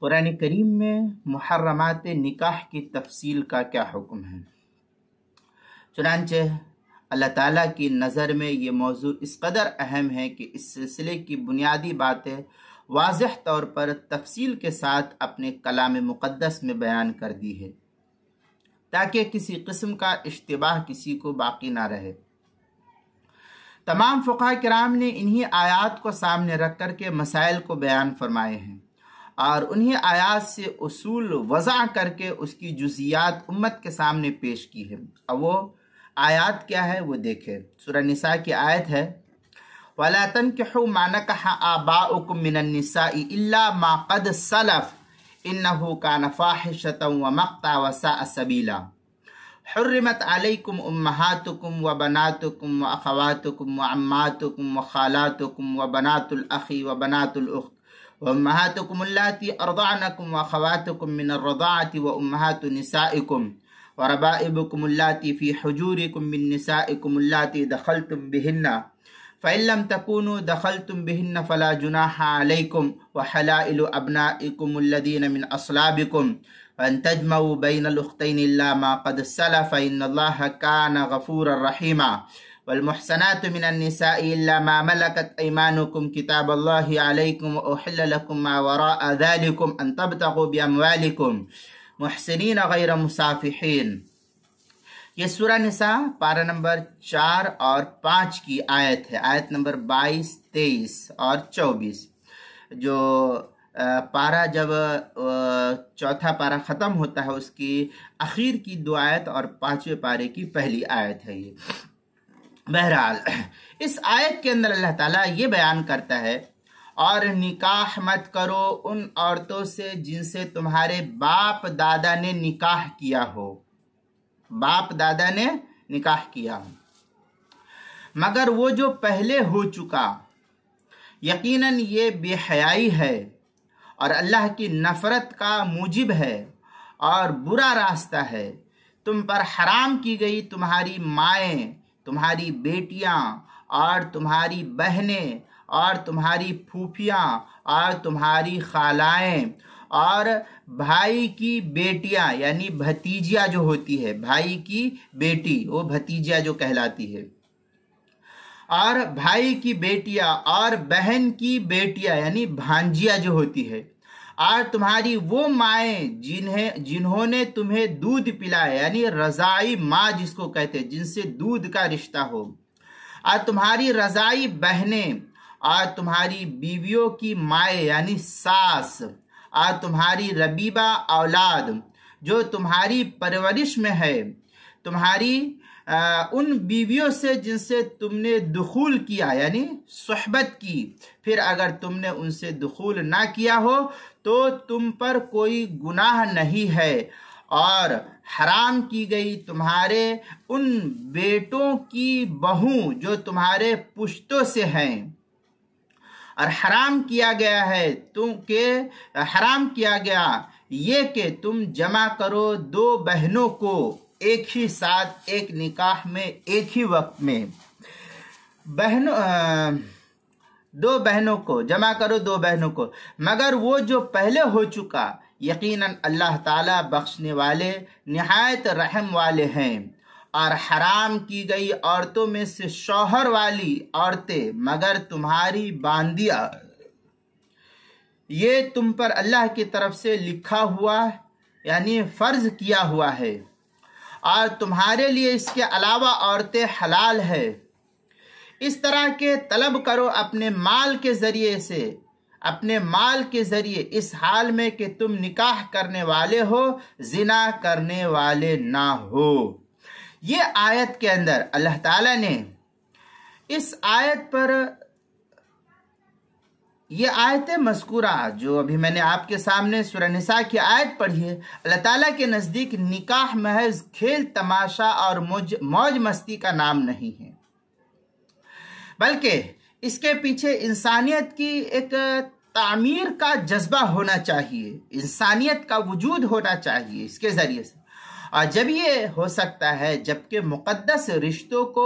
قرآن کریم میں محرمات نکاح کی تفصیل کا کیا حکم ہے؟ چنانچہ اللہ تعالیٰ کی نظر میں یہ موضوع اس قدر اہم ہے کہ اس سلسلے کی بنیادی باتیں واضح طور پر تفصیل کے ساتھ اپنے کلام مقدس میں بیان کر دی ہے تاکہ کسی قسم کا اشتباہ کسی کو باقی نہ رہے۔ تمام فقہاء کرام نے انہی آیات کو سامنے رکھ کر کے مسائل کو بیان فرمائے ہیں اور انہی آیات سے اصول وضع کر کے اس کی جزیات امت کے سامنے پیش کی ہے۔ اور وہ آیات کیا ہے وہ دیکھیں۔ سورہ نساء کی آیت ہے وَلَا تَنْكِحُوا مَا نَكَحَ آبَاؤُكُم مِّنَ النِّسَاءِ إِلَّا مَا قَدْ سَلَفَ إِنَّهُ كَانَ فَاحِشَةً وَمَقْتًا وَسَاءَ سَبِيلًا حرمت علیکم امہاتکم وبناتکم واخواتکم وعماتکم وخالاتکم وبنات الاخ وبنات الاخت وامہاتکم اللاتی ارضعنکم واخواتکم من الرضاعة وامہات نسائکم وربائبکم اللاتی فی حجورکم من نسائکم اللاتی دخلتم بہن فإن لم تكونوا دخلتم بهن فلا جناح عليكم وحلائل أبنائكم الذين من أصلابكم وأن تجمعوا بين الأختين إلا ما قد سلف إن الله كان غفورا رحيما والمحسنات من النساء إلا ما ملكت أيمانكم كتاب الله عليكم وأحل لكم ما وراء ذلكم أن تبتغوا بأموالكم محسنين غير مسافحين۔ یہ سورہ نساء پارہ نمبر 4 اور 5 کی آیت ہے، آیت نمبر 22، 23 اور 24۔ جو پارہ جب چوتھا پارہ ختم ہوتا ہے اس کی اخیر کی 2 آیت اور 5ویں پارے کی پہلی آیت ہے یہ۔ بہرحال اس آیت کے اندر اللہ تعالیٰ یہ بیان کرتا ہے اور نکاح مت کرو ان عورتوں سے جن سے تمہارے باپ دادا نے نکاح کیا ہو، باپ دادا نے نکاح کیا مگر وہ جو پہلے ہو چکا، یقیناً یہ بے حیائی ہے اور اللہ کی نفرت کا موجب ہے اور برا راستہ ہے۔ تم پر حرام کی گئی تمہاری مائیں، تمہاری بیٹیاں اور تمہاری بہنیں اور تمہاری پھوپھیاں اور تمہاری خالائیں اور بھائی کی بیٹیاں یعنی بھتیجیاں جو ہوتی ہے، بھائی کی بیٹی وہ بھتیجیاں جو کہلاتی ہے، اور بھائی کی بیٹیاں اور بہن کی بیٹیاں یعنی بھانجیاں جو ہوتی ہے، اور تمہاری وہ مائیں جنہوں نے تمہیں دودھ پلایا یعنی رضاعی ماں جس کو کہتے ہیں، جن سے دودھ کا رشتہ ہو، اور تمہاری رضاعی بہنیں اور تمہاری بیویوں کی مائیں یعنی ساس، اور تمہاری ربیبہ اولاد جو تمہاری پرورش میں ہے، تمہاری ان بیویوں سے جن سے تم نے دخول کیا یعنی صحبت کی، پھر اگر تم نے ان سے دخول نہ کیا ہو تو تم پر کوئی گناہ نہیں ہے، اور حرام کی گئی تمہارے ان بیٹوں کی بہوں جو تمہارے پشتوں سے ہیں، اور حرام کیا گیا ہے حرام کیا گیا یہ کہ تم جمع کرو 2 بہنوں کو ایک ہی ساتھ ایک نکاح میں ایک ہی وقت میں، 2 بہنوں کو جمع کرو 2 بہنوں کو مگر وہ جو پہلے ہو چکا، یقیناً اللہ تعالیٰ بخشنے والے نہایت رحم والے ہیں۔ اور حرام کی گئی عورتوں میں سے شوہر والی عورتیں مگر تمہاری باندیاں، یہ تم پر اللہ کی طرف سے لکھا ہوا یعنی فرض کیا ہوا ہے، اور تمہارے لیے اس کے علاوہ عورتیں حلال ہے۔ اس طرح کے طلب کرو اپنے مال کے ذریعے اس حال میں کہ تم نکاح کرنے والے ہو، زنا کرنے والے نہ ہو۔ یہ آیت کے اندر اللہ تعالیٰ نے اس آیت پر، یہ آیت مذکورہ جو ابھی میں نے آپ کے سامنے سورہ نساء کی آیت پڑھی ہے، اللہ تعالیٰ کے نزدیک نکاح محض کھیل تماشا اور موج مستی کا نام نہیں ہے، بلکہ اس کے پیچھے انسانیت کی ایک تعمیر کا جذبہ ہونا چاہیے، انسانیت کا وجود ہونا چاہیے اس کے ذریعے سے۔ اور جب یہ ہو سکتا ہے جبکہ مقدس رشتوں کو